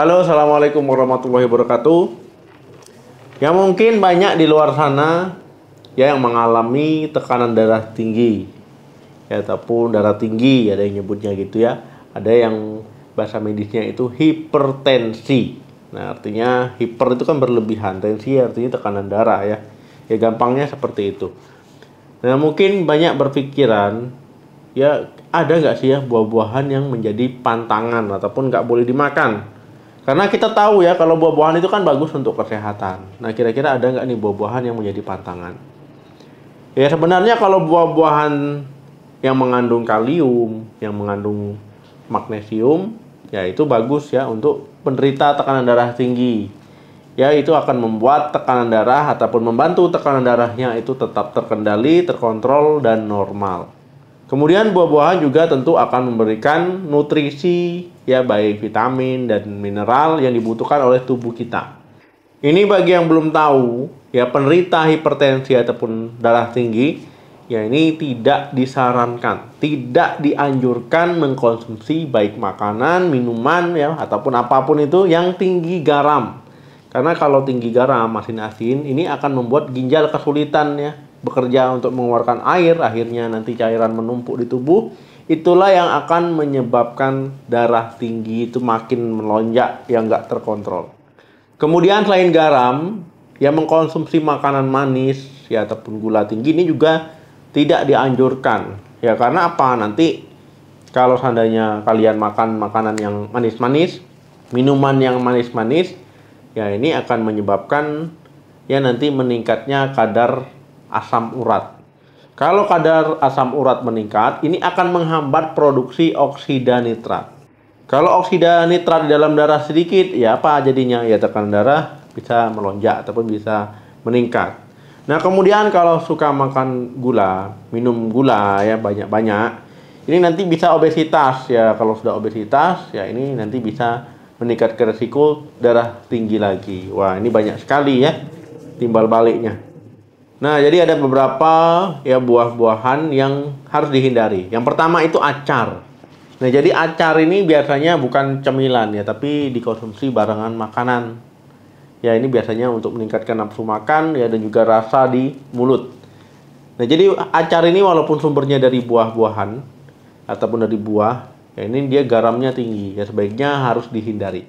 Halo, assalamualaikum warahmatullahi wabarakatuh. Ya mungkin banyak di luar sana ya yang mengalami tekanan darah tinggi, ya ataupun darah tinggi, ada yang nyebutnya gitu ya. Ada yang bahasa medisnya itu hipertensi. Nah, artinya hiper itu kan berlebihan, tensi artinya tekanan darah ya. Ya gampangnya seperti itu. Nah, mungkin banyak berpikiran, ya ada nggak sih ya buah-buahan yang menjadi pantangan ataupun nggak boleh dimakan? Karena kita tahu ya kalau buah-buahan itu kan bagus untuk kesehatan. Nah, kira-kira ada nggak nih buah-buahan yang menjadi pantangan? Ya sebenarnya kalau buah-buahan yang mengandung kalium, yang mengandung magnesium, ya itu bagus ya untuk penderita tekanan darah tinggi. Ya itu akan membuat tekanan darah ataupun membantu tekanan darahnya itu tetap terkendali, terkontrol, dan normal. Kemudian buah-buahan juga tentu akan memberikan nutrisi ya baik vitamin dan mineral yang dibutuhkan oleh tubuh kita. Ini bagi yang belum tahu ya penderita hipertensi ataupun darah tinggi ya ini tidak disarankan, tidak dianjurkan mengkonsumsi baik makanan, minuman ya ataupun apapun itu yang tinggi garam. Karena kalau tinggi garam, asin-asin ini akan membuat ginjal kesulitan ya bekerja untuk mengeluarkan air, akhirnya nanti cairan menumpuk di tubuh. Itulah yang akan menyebabkan darah tinggi itu makin melonjak yang nggak terkontrol. Kemudian selain garam, yang mengkonsumsi makanan manis ya ataupun gula tinggi ini juga tidak dianjurkan. Ya karena apa? Nanti kalau seandainya kalian makan makanan yang manis-manis, minuman yang manis-manis, ya ini akan menyebabkan ya nanti meningkatnya kadar asam urat. Kalau kadar asam urat meningkat, ini akan menghambat produksi oksida nitrat. Kalau oksida nitrat di dalam darah sedikit, ya apa jadinya? Ya tekanan darah bisa melonjak ataupun bisa meningkat. Nah, kemudian kalau suka makan gula, minum gula ya banyak-banyak, ini nanti bisa obesitas ya. Kalau sudah obesitas, ya ini nanti bisa meningkatkan resiko darah tinggi lagi. Wah, ini banyak sekali ya timbal baliknya. Nah, jadi ada beberapa ya buah-buahan yang harus dihindari. Yang pertama itu acar. Nah, jadi acar ini biasanya bukan cemilan ya, tapi dikonsumsi barengan makanan. Ya, ini biasanya untuk meningkatkan nafsu makan ya dan juga rasa di mulut. Nah, jadi acar ini walaupun sumbernya dari buah-buahan ataupun dari buah, ya ini dia garamnya tinggi. Ya sebaiknya harus dihindari.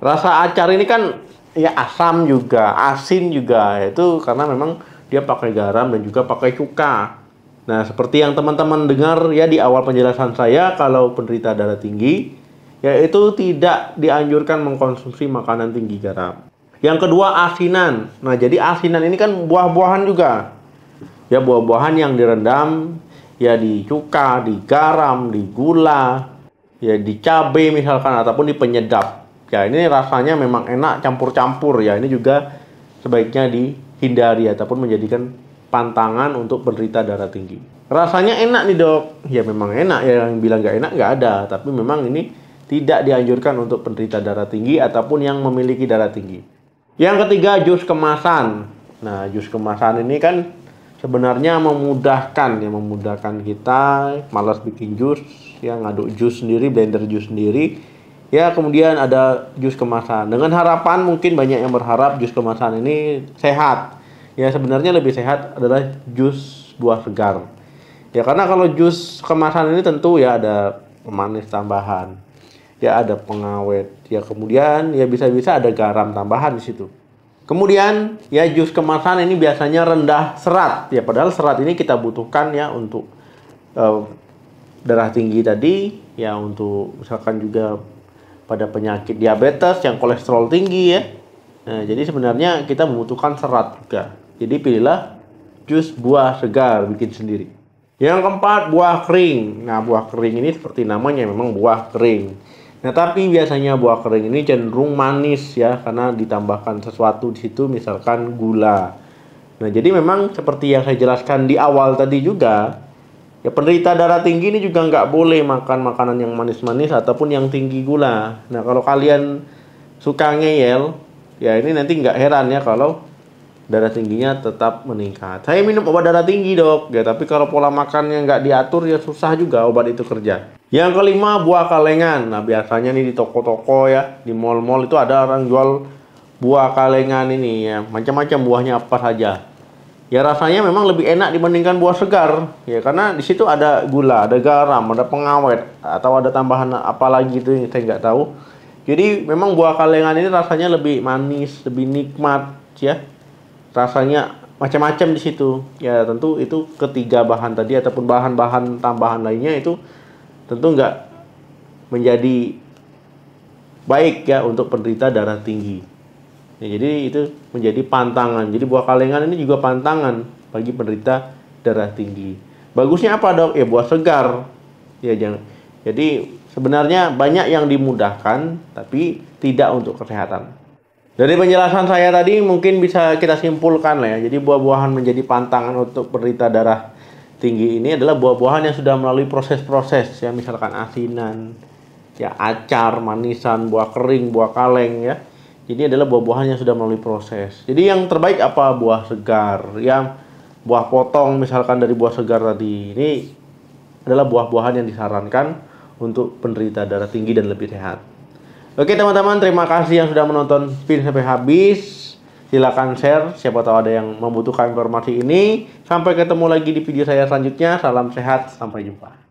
Rasa acar ini kan ya asam juga, asin juga. Itu karena memang dia pakai garam dan juga pakai cuka. Nah, seperti yang teman-teman dengar ya di awal penjelasan saya, kalau penderita darah tinggi, yaitu tidak dianjurkan mengkonsumsi makanan tinggi garam. Yang kedua, asinan. Nah, jadi asinan ini kan buah-buahan juga. Ya, buah-buahan yang direndam, ya di cuka, di garam, di gula, ya di cabai misalkan, ataupun di penyedap. Ya, ini rasanya memang enak campur-campur ya. Ini juga sebaiknya dihindari ataupun menjadikan pantangan untuk penderita darah tinggi. Rasanya enak nih dok, ya memang enak ya, yang bilang nggak enak nggak ada, tapi memang ini tidak dianjurkan untuk penderita darah tinggi ataupun yang memiliki darah tinggi. Yang ketiga, jus kemasan. Nah, jus kemasan ini kan sebenarnya memudahkan kita, malas bikin jus, yang ngaduk jus sendiri, blender jus sendiri. Ya, kemudian ada jus kemasan. Dengan harapan mungkin banyak yang berharap jus kemasan ini sehat. Ya, sebenarnya lebih sehat adalah jus buah segar. Ya, karena kalau jus kemasan ini tentu ya ada pemanis tambahan. Ya, ada pengawet. Ya, kemudian ya bisa-bisa ada garam tambahan di situ. Kemudian ya jus kemasan ini biasanya rendah serat. Ya, padahal serat ini kita butuhkan ya untuk darah tinggi tadi, ya untuk misalkan juga pada penyakit diabetes yang kolesterol tinggi ya. Nah, jadi sebenarnya kita membutuhkan serat juga. Jadi pilihlah jus buah segar bikin sendiri. Yang keempat, buah kering. Nah, buah kering ini seperti namanya memang buah kering. Nah, tapi biasanya buah kering ini cenderung manis ya karena ditambahkan sesuatu di situ misalkan gula. Nah, jadi memang seperti yang saya jelaskan di awal tadi juga, ya penderita darah tinggi ini juga nggak boleh makan makanan yang manis-manis ataupun yang tinggi gula. Nah, kalau kalian suka ngeyel, ya ini nanti nggak heran ya kalau darah tingginya tetap meningkat. Saya minum obat darah tinggi, Dok. Ya, tapi kalau pola makannya nggak diatur ya susah juga obat itu kerja. Yang kelima, buah kalengan. Nah, biasanya nih di toko-toko ya, di mall-mall itu ada orang jual buah kalengan ini ya. Macam-macam buahnya apa saja. Ya rasanya memang lebih enak dibandingkan buah segar. Ya karena di situ ada gula, ada garam, ada pengawet atau ada tambahan apa lagi itu yang saya nggak tahu. Jadi memang buah kalengan ini rasanya lebih manis, lebih nikmat ya. Rasanya macam-macam di situ. Ya tentu itu ketiga bahan tadi ataupun bahan-bahan tambahan lainnya itu tentu nggak menjadi baik ya untuk penderita darah tinggi. Ya, jadi itu menjadi pantangan. Jadi buah kalengan ini juga pantangan bagi penderita darah tinggi. Bagusnya apa, Dok? Ya buah segar. Ya jangan. Jadi sebenarnya banyak yang dimudahkan tapi tidak untuk kesehatan. Dari penjelasan saya tadi mungkin bisa kita simpulkan lah ya. Jadi buah-buahan menjadi pantangan untuk penderita darah tinggi ini adalah buah-buahan yang sudah melalui proses-proses ya, misalkan asinan, ya acar, manisan, buah kering, buah kaleng ya. Jadi adalah buah-buahan yang sudah melalui proses. Jadi yang terbaik apa? Buah segar. Yang buah potong misalkan dari buah segar tadi. Ini adalah buah-buahan yang disarankan untuk penderita darah tinggi dan lebih sehat. Oke teman-teman, terima kasih yang sudah menonton video sampai habis. Silakan share, siapa tahu ada yang membutuhkan informasi ini. Sampai ketemu lagi di video saya selanjutnya. Salam sehat, sampai jumpa.